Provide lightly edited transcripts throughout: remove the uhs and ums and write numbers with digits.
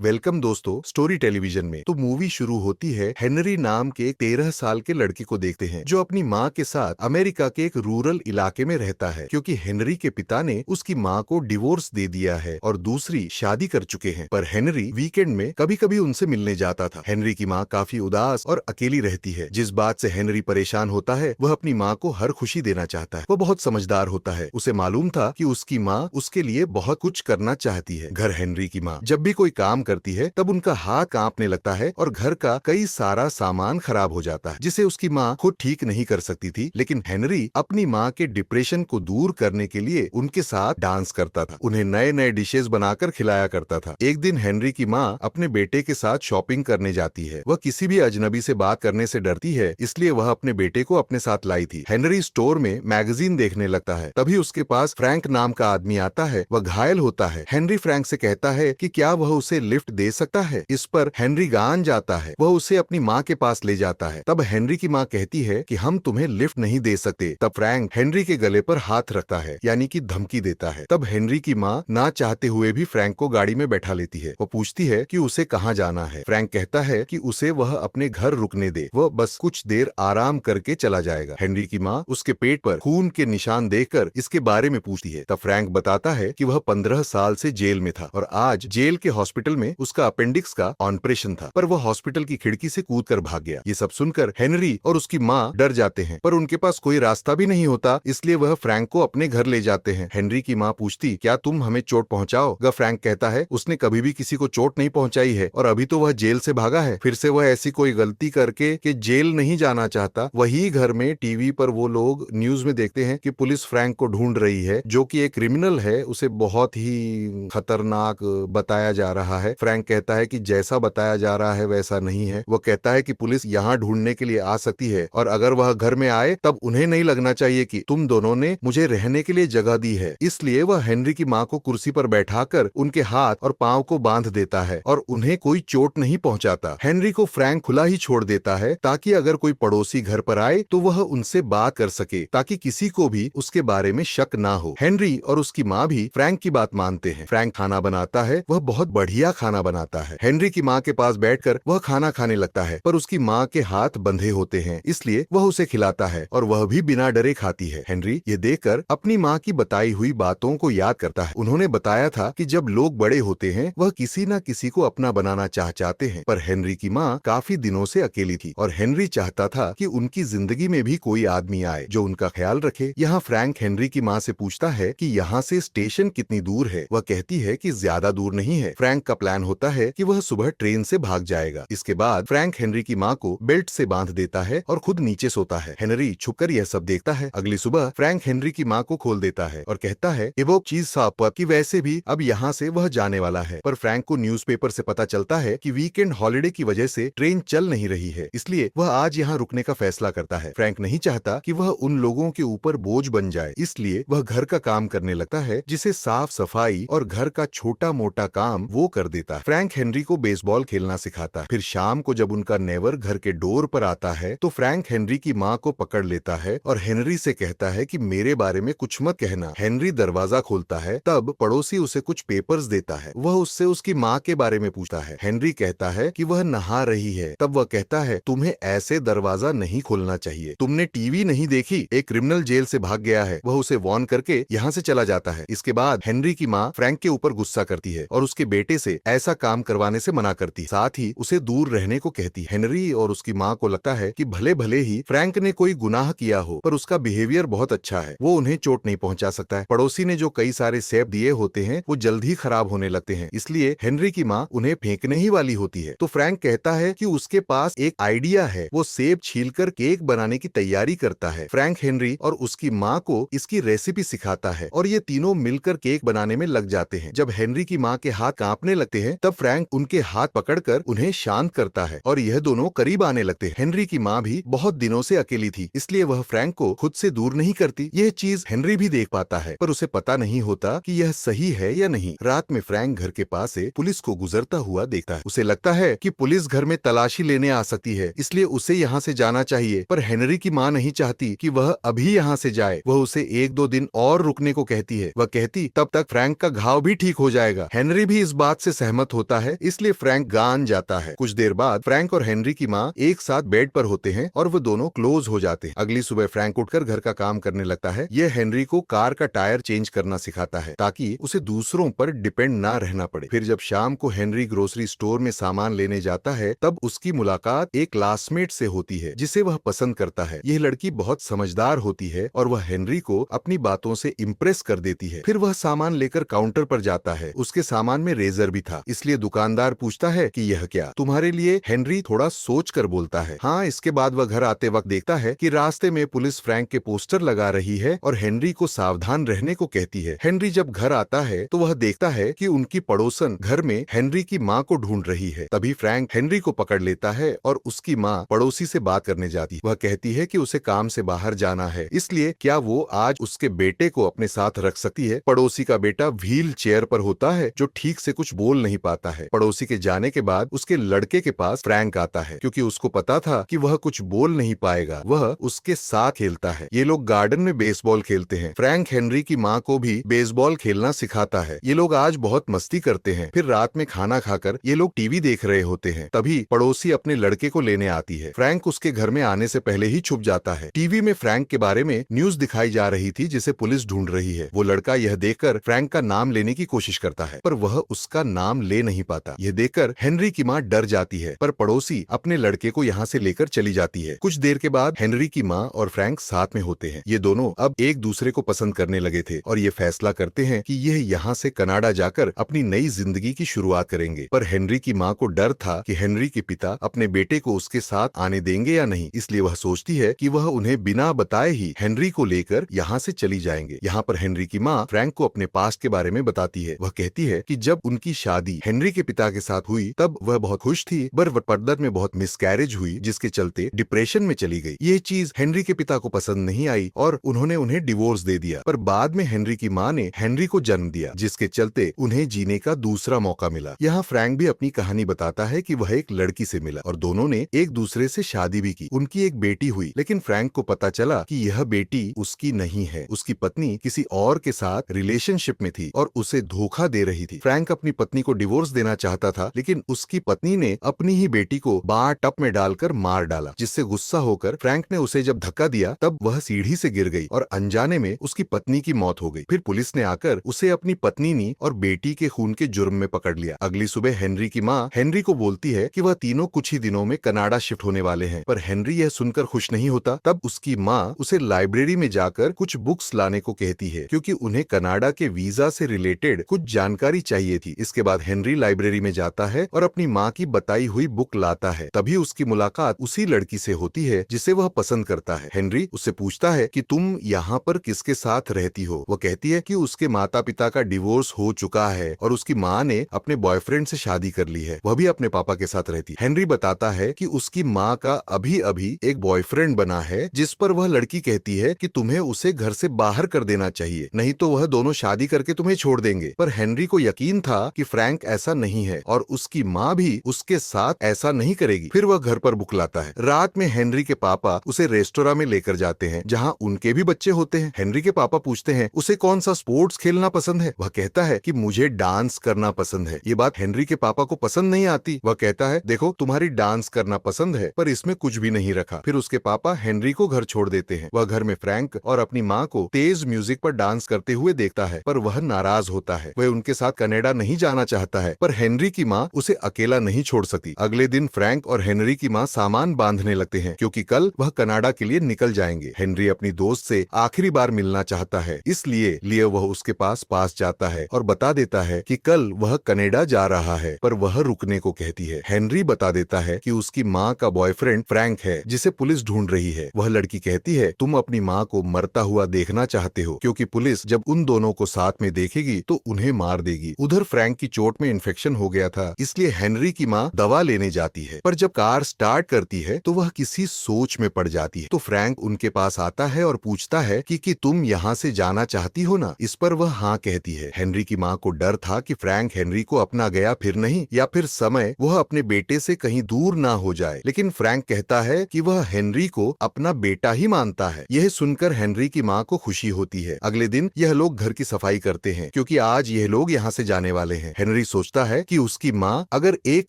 Welcome दोस्तों story television में। तो मूवी शुरू होती है हेनरी नाम के एक 13 साल के लड़के को देखते हैं जो अपनी माँ के साथ अमेरिका के एक रूरल इलाके में रहता है, क्योंकि हेनरी के पिता ने उसकी माँ को डिवोर्स दे दिया है और दूसरी शादी कर चुके हैं। पर हेनरी वीकेंड में कभी कभी उनसे मिलने जाता था। हेनरी की माँ काफी उदास और अकेली रहती है। जिस बात से हेनरी परेशान होता है वह अपनी माँ को हर खुशी देना चाहता है। वह बहुत समझदार होता है। उसे मालूम था कि उसकी माँ उसके लिए बहुत कुछ करना चाहती है। घर हेनरी की माँ जब भी कोई काम करती है तब उनका हाथ कांपने लगता है और घर का कई सारा सामान खराब हो जाता है जिसे उसकी माँ खुद ठीक नहीं कर सकती थी। लेकिन हेनरी अपनी माँ के डिप्रेशन को दूर करने के लिए उनके साथ डांस करता था, उन्हें नए नए डिशेस बनाकर खिलाया करता था। एक दिन हेनरी की माँ अपने बेटे के साथ शॉपिंग करने जाती है। वह किसी भी अजनबी से बात करने से डरती है, इसलिए वह अपने बेटे को अपने साथ लाई थी। हेनरी स्टोर में मैगजीन देखने लगता है। तभी उसके पास फ्रैंक नाम का आदमी आता है। वह घायल होता है। हेनरी फ्रैंक से कहता है कि क्या वह उसे लिफ्ट दे सकता है। इस पर हेनरी गान जाता है। वह उसे अपनी माँ के पास ले जाता है। तब हेनरी की माँ कहती है कि हम तुम्हें लिफ्ट नहीं दे सकते। तब फ्रैंक हेनरी के गले पर हाथ रखता है, यानी कि धमकी देता है। तब हेनरी की माँ ना चाहते हुए भी फ्रैंक को गाड़ी में बैठा लेती है। वो पूछती है कि उसे कहाँ जाना है। फ्रैंक कहता है कि उसे वह अपने घर रुकने दे, वह बस कुछ देर आराम करके चला जाएगा। हेनरी की माँ उसके पेट पर खून के निशान देखकर इसके बारे में पूछती है। तब फ्रैंक बताता है कि वह 15 साल से जेल में था और आज जेल के हॉस्पिटल में उसका अपेंडिक्स का ऑपरेशन था, पर वह हॉस्पिटल की खिड़की से कूदकर भाग गया। ये सब सुनकर हेनरी और उसकी माँ डर जाते हैं, पर उनके पास कोई रास्ता भी नहीं होता, इसलिए वह फ्रैंक को अपने घर ले जाते हैं। हेनरी की माँ पूछती, क्या तुम हमें चोट पहुंचाओगे? फ्रैंक कहता है उसने कभी भी किसी को चोट नहीं पहुंचाई है और अभी तो वह जेल से भागा है। फिर से वह ऐसी कोई गलती करके कि जेल नहीं जाना चाहता। वही घर में टीवी पर वो लोग न्यूज में देखते हैं कि पुलिस फ्रैंक को ढूंढ रही है, जो कि एक क्रिमिनल है। उसे बहुत ही खतरनाक बताया जा रहा है। फ्रैंक कहता है कि जैसा बताया जा रहा है वैसा नहीं है। वो कहता है कि पुलिस यहाँ ढूंढने के लिए आ सकती है और अगर वह घर में आए तब उन्हें नहीं लगना चाहिए कि तुम दोनों ने मुझे रहने के लिए जगह दी है। इसलिए वह हेनरी की माँ को कुर्सी पर बैठाकर उनके हाथ और पांव को बांध देता है और उन्हें कोई चोट नहीं पहुंचाता। हेनरी को फ्रैंक खुला ही छोड़ देता है ताकि अगर कोई पड़ोसी घर पर आए तो वह उनसे बात कर सके, ताकि किसी को भी उसके बारे में शक ना हो। हेनरी और उसकी माँ भी फ्रैंक की बात मानते हैं। फ्रैंक खाना बनाता है। वह बहुत बढ़िया खाना बनाता है। हेनरी की माँ के पास बैठकर वह खाना खाने लगता है, पर उसकी माँ के हाथ बंधे होते हैं, इसलिए वह उसे खिलाता है और वह भी बिना डरे खाती है। हेनरी ये देखकर अपनी माँ की बताई हुई बातों को याद करता है। उन्होंने बताया था कि जब लोग बड़े होते हैं वह किसी न किसी को अपना बनाना चाहते हैं, पर हेनरी की माँ काफी दिनों से अकेली थी और हेनरी चाहता था कि उनकी जिंदगी में भी कोई आदमी आए जो उनका ख्याल रखे। यहाँ फ्रैंक हेनरी की माँ से पूछता है कि यहाँ से स्टेशन कितनी दूर है। वह कहती है कि ज्यादा दूर नहीं है। फ्रैंक का प्लान होता है कि वह सुबह ट्रेन से भाग जाएगा। इसके बाद फ्रैंक हेनरी की माँ को बेल्ट से बांध देता है और खुद नीचे सोता है। हेनरी छुपकर यह सब देखता है। अगली सुबह फ्रैंक हेनरी की माँ को खोल देता है और कहता है एवोक चीज साहब पर कि वैसे भी अब यहाँ से वह जाने वाला है। पर फ्रैंक को न्यूज़पेपर से पता चलता है कि वीकेंड हॉलिडे की वजह से ट्रेन चल नहीं रही है, इसलिए वह आज यहाँ रुकने का फैसला करता है। फ्रैंक नहीं चाहता कि वह उन लोगों के ऊपर बोझ बन जाए, इसलिए वह घर का काम करने लगता है, जिसे साफ सफाई और घर का छोटा मोटा काम वो कर देता है। फ्रैंक हेनरी को बेसबॉल खेलना सिखाता है। फिर शाम को जब उनका नेवर घर के डोर पर आता है तो फ्रैंक हेनरी की माँ को पकड़ लेता है और हेनरी से कहता है कि मेरे बारे में कुछ मत कहना। हेनरी दरवाजा खोलता है, तब पड़ोसी उसे कुछ पेपर्स देता है। वह उससे उसकी माँ के बारे में पूछता है। हेनरी कहता है कि वह नहा रही है। तब वह कहता है तुम्हें ऐसे दरवाजा नहीं खोलना चाहिए, तुमने टीवी नहीं देखी, एक क्रिमिनल जेल से भाग गया है। वह उसे वार्न करके यहाँ से चला जाता है। इसके बाद हेनरी की माँ फ्रैंक के ऊपर गुस्सा करती है और उसके बेटे से ऐसा काम करवाने से मना करती, साथ ही उसे दूर रहने को कहती। हेनरी और उसकी माँ को लगता है कि भले भले ही फ्रैंक ने कोई गुनाह किया हो, पर उसका बिहेवियर बहुत अच्छा है, वो उन्हें चोट नहीं पहुंचा सकता है। पड़ोसी ने जो कई सारे सेब दिए होते हैं वो जल्द ही खराब होने लगते हैं, इसलिए हेनरी की माँ उन्हें फेंकने ही वाली होती है। तो फ्रैंक कहता है कि उसके पास एक आइडिया है। वो सेब छीलकर केक बनाने की तैयारी करता है। फ्रैंक हेनरी और उसकी माँ को इसकी रेसिपी सिखाता है और ये तीनों मिलकर केक बनाने में लग जाते हैं। जब हेनरी की माँ के हाथ कांपने लगते हैं तब फ्रैंक उनके हाथ पकड़कर उन्हें शांत करता है और यह दोनों करीब आने लगते हैं। हेनरी की माँ भी बहुत दिनों से अकेली थी, इसलिए वह फ्रैंक को खुद से दूर नहीं करती। यह चीज हेनरी भी देख पाता है, पर उसे पता नहीं होता कि यह सही है या नहीं। रात में फ्रैंक घर के पास से पुलिस को गुजरता हुआ देखता है। उसे लगता है कि पुलिस घर में तलाशी लेने आ सकती है, इसलिए उसे यहाँ से जाना चाहिए। पर हेनरी की माँ नहीं चाहती कि वह अभी यहाँ से जाए। वह उसे 1-2 दिन और रुकने को कहती है। वह कहती तब तक फ्रैंक का घाव भी ठीक हो जाएगा। हेनरी भी इस बात से सहमत सहमत होता है, इसलिए फ्रैंक गान जाता है। कुछ देर बाद फ्रैंक और हेनरी की माँ एक साथ बेड पर होते हैं और वो दोनों क्लोज हो जाते हैं। अगली सुबह फ्रैंक उठकर घर का काम करने लगता है। यह हेनरी को कार का टायर चेंज करना सिखाता है ताकि उसे दूसरों पर डिपेंड ना रहना पड़े। फिर जब शाम को हेनरी ग्रोसरी स्टोर में सामान लेने जाता है, तब उसकी मुलाकात एक क्लासमेट से होती है जिसे वह पसंद करता है। यह लड़की बहुत समझदार होती है और वह हेनरी को अपनी बातों से इम्प्रेस कर देती है। फिर वह सामान लेकर काउंटर पर जाता है। उसके सामान में रेजर भी था, इसलिए दुकानदार पूछता है कि यह क्या तुम्हारे लिए? हेनरी थोड़ा सोच कर बोलता है हाँ। इसके बाद वह घर आते वक्त देखता है कि रास्ते में पुलिस फ्रैंक के पोस्टर लगा रही है और हेनरी को सावधान रहने को कहती है। हेनरी जब घर आता है तो वह देखता है कि उनकी पड़ोसन घर में हेनरी की माँ को ढूंढ रही है। तभी फ्रैंक हेनरी को पकड़ लेता है और उसकी माँ पड़ोसी से बात करने जाती है। वह कहती है कि उसे काम से बाहर जाना है, इसलिए क्या वो आज उसके बेटे को अपने साथ रख सकती है। पड़ोसी का बेटा व्हील चेयर पर होता है, जो ठीक से कुछ बोल नहीं पाता है। पड़ोसी के जाने के बाद उसके लड़के के पास फ्रैंक आता है। क्योंकि उसको पता था कि वह कुछ बोल नहीं पाएगा, वह उसके साथ खेलता है। ये लोग गार्डन में बेसबॉल खेलते हैं। फ्रैंक हेनरी की माँ को भी बेसबॉल खेलना सिखाता है। ये लोग आज बहुत मस्ती करते हैं। फिर रात में खाना खाकर ये लोग टीवी देख रहे होते हैं। तभी पड़ोसी अपने लड़के को लेने आती है। फ्रैंक उसके घर में आने से पहले ही छुप जाता है। टीवी में फ्रैंक के बारे में न्यूज दिखाई जा रही थी जिसे पुलिस ढूंढ रही है। वो लड़का यह देखकर फ्रैंक का नाम लेने की कोशिश करता है, पर वह उसका नाम ले नहीं पाता। यह देखकर हेनरी की माँ डर जाती है, पर पड़ोसी अपने लड़के को यहाँ से लेकर चली जाती है। कुछ देर के बाद हेनरी की माँ और फ्रैंक साथ में होते हैं। ये दोनों अब एक दूसरे को पसंद करने लगे थे और ये फैसला करते हैं कि यह यहाँ से कनाडा जाकर अपनी नई जिंदगी की शुरुआत करेंगे। पर हेनरी की माँ को डर था कि हेनरी के पिता अपने बेटे को उसके साथ आने देंगे या नहीं, इसलिए वह सोचती है कि वह उन्हें बिना बताए ही हेनरी को लेकर यहाँ से चली जाएंगे। यहाँ पर हेनरी की माँ फ्रैंक को अपने पास्ट के बारे में बताती है। वह कहती है कि जब उनकी शादी हेनरी के पिता के साथ हुई तब वह बहुत खुश थी, पर पर्दर में बहुत मिसकैरेज हुई जिसके चलते डिप्रेशन में चली गई। ये चीज हेनरी के पिता को पसंद नहीं आई और उन्होंने उन्हें डिवोर्स दे दिया। पर बाद में हेनरी की माँ ने हेनरी को जन्म दिया, जिसके चलते उन्हें जीने का दूसरा मौका मिला। यहाँ फ्रैंक भी अपनी कहानी बताता है कि वह एक लड़की से मिला और दोनों ने एक दूसरे से शादी भी की। उनकी एक बेटी हुई, लेकिन फ्रैंक को पता चला कि यह बेटी उसकी नहीं है। उसकी पत्नी किसी और के साथ रिलेशनशिप में थी और उसे धोखा दे रही थी। फ्रैंक अपनी पत्नी को डिवोर्स देना चाहता था, लेकिन उसकी पत्नी ने अपनी ही बेटी को बार टब में डालकर मार डाला, जिससे गुस्सा होकर फ्रैंक ने उसे जब धक्का दिया तब वह सीढ़ी से गिर गई और अनजाने में उसकी पत्नी की मौत हो गई। फिर पुलिस ने आकर उसे अपनी पत्नी और बेटी के खून के जुर्म में पकड़ लिया। अगली सुबह हेनरी की माँ हेनरी को बोलती है कि वह तीनों कुछ ही दिनों में कनाडा शिफ्ट होने वाले हैं, पर हेनरी यह सुनकर खुश नहीं होता। तब उसकी माँ उसे लाइब्रेरी में जाकर कुछ बुक्स लाने को कहती है, क्योंकि उन्हें कनाडा के वीजा से रिलेटेड कुछ जानकारी चाहिए थी। इसके बाद हेनरी लाइब्रेरी में जाता है और अपनी माँ की बताई हुई बुक लाता है। तभी उसकी मुलाकात उसी लड़की से होती है जिसे वह पसंद करता है। हेनरी उससे पूछता है कि तुम यहाँ पर किसके साथ रहती हो? वह कहती है कि उसके माता पिता का डिवोर्स हो चुका है और उसकी माँ ने अपने बॉयफ्रेंड से शादी कर ली है, वह भी अपने पापा के साथ रहती है। हेनरी बताता है कि उसकी माँ का अभी अभी एक बॉयफ्रेंड बना है, जिस पर वह लड़की कहती है कि तुम्हें उसे घर से बाहर कर देना चाहिए, नहीं तो वह दोनों शादी करके तुम्हें छोड़ देंगे। पर हेनरी को यकीन था कि फ्रैंक ऐसा नहीं है और उसकी माँ भी उसके साथ ऐसा नहीं करेगी। फिर वह घर पर बुकलाता है। रात में हेनरी के पापा उसे रेस्टोरेंट में लेकर जाते हैं, जहाँ उनके भी बच्चे होते हैं। हेनरी के पापा पूछते हैं उसे कौन सा स्पोर्ट्स खेलना पसंद है। वह कहता है कि मुझे डांस करना पसंद है। ये बात हेनरी के पापा को पसंद नहीं आती। वह कहता है देखो, तुम्हारी डांस करना पसंद है, पर इसमें कुछ भी नहीं रखा। फिर उसके पापा हेनरी को घर छोड़ देते हैं। वह घर में फ्रैंक और अपनी माँ को तेज म्यूजिक पर डांस करते हुए देखता है, पर वह नाराज होता है। वह उनके साथ कनाडा नहीं जाना चाहता है, पर हेनरी की माँ उसे अकेला नहीं छोड़ सकती। अगले दिन फ्रैंक और हेनरी की माँ सामान बांधने लगते हैं, क्योंकि कल वह कनाडा के लिए निकल जाएंगे। हेनरी अपनी दोस्त से आखिरी बार मिलना चाहता है, इसलिए वह उसके पास जाता है और बता देता है कि कल वह कनाडा जा रहा है, पर वह रुकने को कहती है। हेनरी बता देता है कि उसकी माँ का बॉयफ्रेंड फ्रैंक है, जिसे पुलिस ढूंढ रही है। वह लड़की कहती है तुम अपनी माँ को मरता हुआ देखना चाहते हो, क्योंकि पुलिस जब उन दोनों को साथ में देखेगी तो उन्हें मार देगी। उधर फ्रैंक की चोट में इन्फेक्शन हो गया था, इसलिए हेनरी की माँ दवा लेने जाती है, पर जब कार स्टार्ट करती है तो वह किसी सोच में पड़ जाती है। तो फ्रैंक उनके पास आता है और पूछता है कि तुम यहाँ से जाना चाहती हो ना? इस पर वह हाँ कहती है। हेनरी की माँ को डर था कि फ्रैंक हेनरी को अपना गया फिर नहीं, या फिर समय वह अपने बेटे से कहीं दूर ना हो जाए, लेकिन फ्रैंक कहता है कि वह हेनरी को अपना बेटा ही मानता है। यह सुनकर हेनरी की माँ को खुशी होती है। अगले दिन यह लोग घर की सफाई करते हैं, क्योंकि आज यह लोग यहाँ से जाने वाले हैं। हेनरी हेनरी सोचता है कि उसकी माँ अगर एक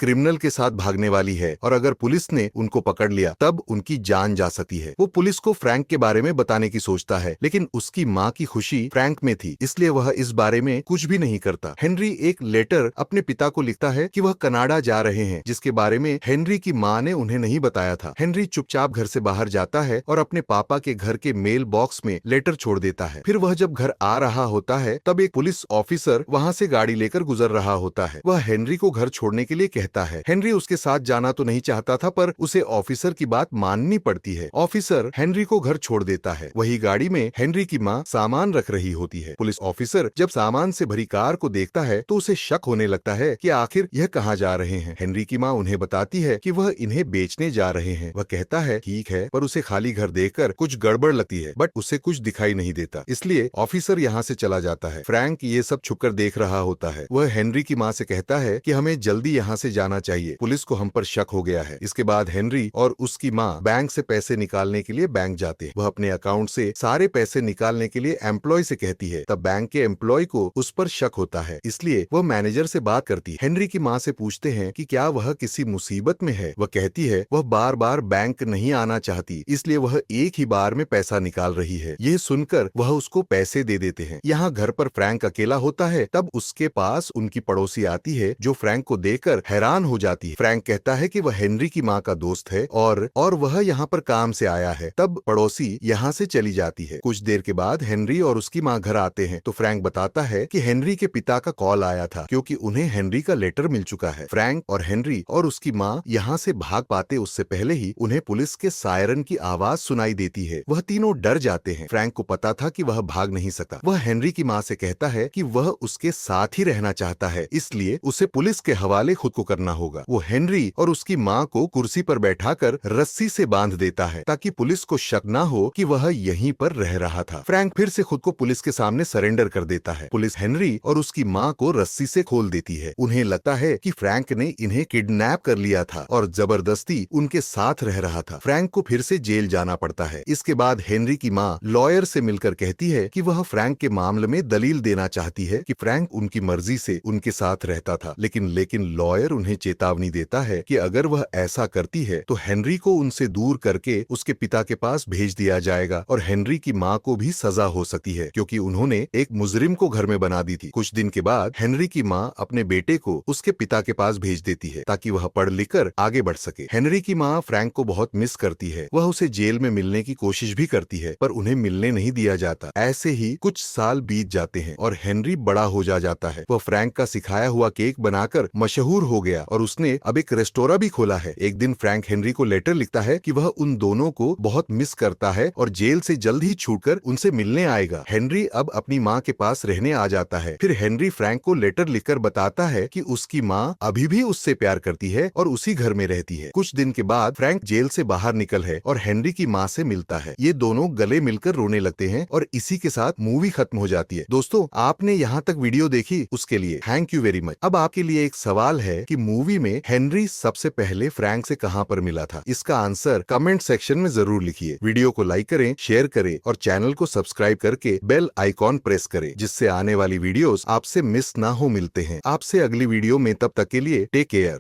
क्रिमिनल के साथ भागने वाली है और अगर पुलिस ने उनको पकड़ लिया तब उनकी जान जा सकती है। वो पुलिस को फ्रैंक के बारे में बताने की सोचता है, लेकिन उसकी माँ की खुशी फ्रैंक में थी, इसलिए वह इस बारे में कुछ भी नहीं करता। हेनरी एक लेटर अपने पिता को लिखता है कि वह कनाडा जा रहे हैं, जिसके बारे में हेनरी की माँ ने उन्हें नहीं बताया था। हेनरी चुपचाप घर से बाहर जाता है और अपने पापा के घर के मेल बॉक्स में लेटर छोड़ देता है। फिर वह जब घर आ रहा होता है तब एक पुलिस ऑफिसर वहाँ से गाड़ी लेकर गुजर रहा होता है। वह हेनरी को घर छोड़ने के लिए कहता है। हेनरी उसके साथ जाना तो नहीं चाहता था, पर उसे ऑफिसर की बात माननी पड़ती है। ऑफिसर हेनरी को घर छोड़ देता है। वही गाड़ी में हेनरी की माँ सामान रख रही होती है। पुलिस ऑफिसर जब सामान से भरी कार को देखता है तो उसे शक होने लगता है कि आखिर यह कहाँ जा रहे हैं। हेनरी की माँ उन्हें बताती है कि वह इन्हें बेचने जा रहे हैं। वह कहता है ठीक है, पर उसे खाली घर देखकर कुछ गड़बड़ लगती है, बट उसे कुछ दिखाई नहीं देता, इसलिए ऑफिसर यहाँ से चला जाता है। फ्रैंक ये सब छुपकर देख रहा होता है। वह हेनरी की माँ से कहता है कि हमें जल्दी यहाँ से जाना चाहिए, पुलिस को हम पर शक हो गया है। इसके बाद हेनरी और उसकी माँ बैंक से पैसे निकालने के लिए बैंक जाते हैं। वह अपने अकाउंट से सारे पैसे निकालने के लिए एम्प्लॉय से कहती है, तब बैंक के एम्प्लॉय को उस पर शक होता है, इसलिए वह मैनेजर से बात करती है। हेनरी की माँ से पूछते हैं कि क्या वह किसी मुसीबत में है। वह कहती है वह बार बार बैंक नहीं आना चाहती, इसलिए वह एक ही बार में पैसा निकाल रही है। ये सुनकर वह उसको पैसे दे देते हैं। यहाँ घर पर फ्रैंक अकेला होता है, तब उसके पास उनकी पड़ोसी आती है जो फ्रैंक को देखकर हैरान हो जाती है। फ्रैंक कहता है कि वह हेनरी की माँ का दोस्त है और वह यहाँ पर काम से आया है। तब पड़ोसी यहाँ से चली जाती है। कुछ देर के बाद हेनरी और उसकी माँ घर आते हैं तो फ्रैंक बताता है कि हेनरी के पिता का कॉल आया था, क्योंकि उन्हें हेनरी का लेटर मिल चुका है। फ्रैंक और हेनरी और उसकी माँ यहाँ से भाग पाते उससे पहले ही उन्हें पुलिस के सायरन की आवाज सुनाई देती है। वह तीनों डर जाते हैं। फ्रैंक को पता था कि वह भाग नहीं सकता। वह हेनरी की माँ से कहता है कि वह उसके साथ ही रहना चाहता है, इसलिए उसे पुलिस के हवाले खुद को करना होगा। वो हेनरी और उसकी माँ को कुर्सी पर बैठाकर रस्सी से बांध देता है ताकि पुलिस को शक न हो कि वह यहीं पर रह रहा था। फ्रैंक फिर से खुद को पुलिस के सामने सरेंडर कर देता है। पुलिस हेनरी और उसकी माँ को रस्सी से खोल देती है। उन्हें लगता है कि फ्रैंक ने इन्हें किडनैप कर लिया था और जबरदस्ती उनके साथ रह रहा था। फ्रैंक को फिर से जेल जाना पड़ता है। इसके बाद हेनरी की माँ लॉयर से मिलकर कहती है कि वह फ्रैंक के मामले में दलील देना चाहती है कि फ्रैंक उनकी मर्जी से उनके साथ रहता था, लेकिन लॉयर उन्हें चेतावनी देता है कि अगर वह ऐसा करती है तो हेनरी को उनसे दूर करके उसके पिता के पास भेज दिया जाएगा और हेनरी की माँ को भी सजा हो सकती है, क्योंकि उन्होंने एक मुजरिम को घर में बना दी थी। कुछ दिन के बाद हेनरी की माँ अपने बेटे को उसके पिता के पास भेज देती है ताकि वह पढ़ लिख कर आगे बढ़ सके। हेनरी की माँ फ्रैंक को बहुत मिस करती है। वह उसे जेल में मिलने की कोशिश भी करती है, पर उन्हें मिलने नहीं दिया जाता। ऐसे ही कुछ साल बीत जाते हैं और हेनरी बड़ा हो जाता है। वह फ्रैंक का सिखाया हुआ केक बनाकर मशहूर हो गया और उसने अब एक रेस्टोरेंट भी खोला है। एक दिन फ्रैंक हेनरी को लेटर लिखता है कि वह उन दोनों को बहुत मिस करता है और जेल से जल्द ही छूटकर उनसे मिलने आएगा। हेनरी अब अपनी माँ के पास रहने आ जाता है। फिर हेनरी फ्रैंक को लेटर लिखकर बताता है कि उसकी माँ अभी भी उससे प्यार करती है और उसी घर में रहती है। कुछ दिन के बाद फ्रैंक जेल से बाहर निकल है और हेनरी की माँ से मिलता है। ये दोनों गले मिलकर रोने लगते हैं और इसी के साथ मूवी खत्म हो जाती है। दोस्तों, आपने यहाँ तक वीडियो देखी उसके लिए थैंक यू वेरी मच। अब आपके लिए एक सवाल है कि मूवी में हेनरी सबसे पहले फ्रैंक से कहां पर मिला था? इसका आंसर कमेंट सेक्शन में जरूर लिखिए। वीडियो को लाइक करें, शेयर करें और चैनल को सब्सक्राइब करके बेल आइकॉन प्रेस करें, जिससे आने वाली वीडियोस आपसे मिस ना हो। मिलते हैं आपसे अगली वीडियो में, तब तक के लिए टेक केयर।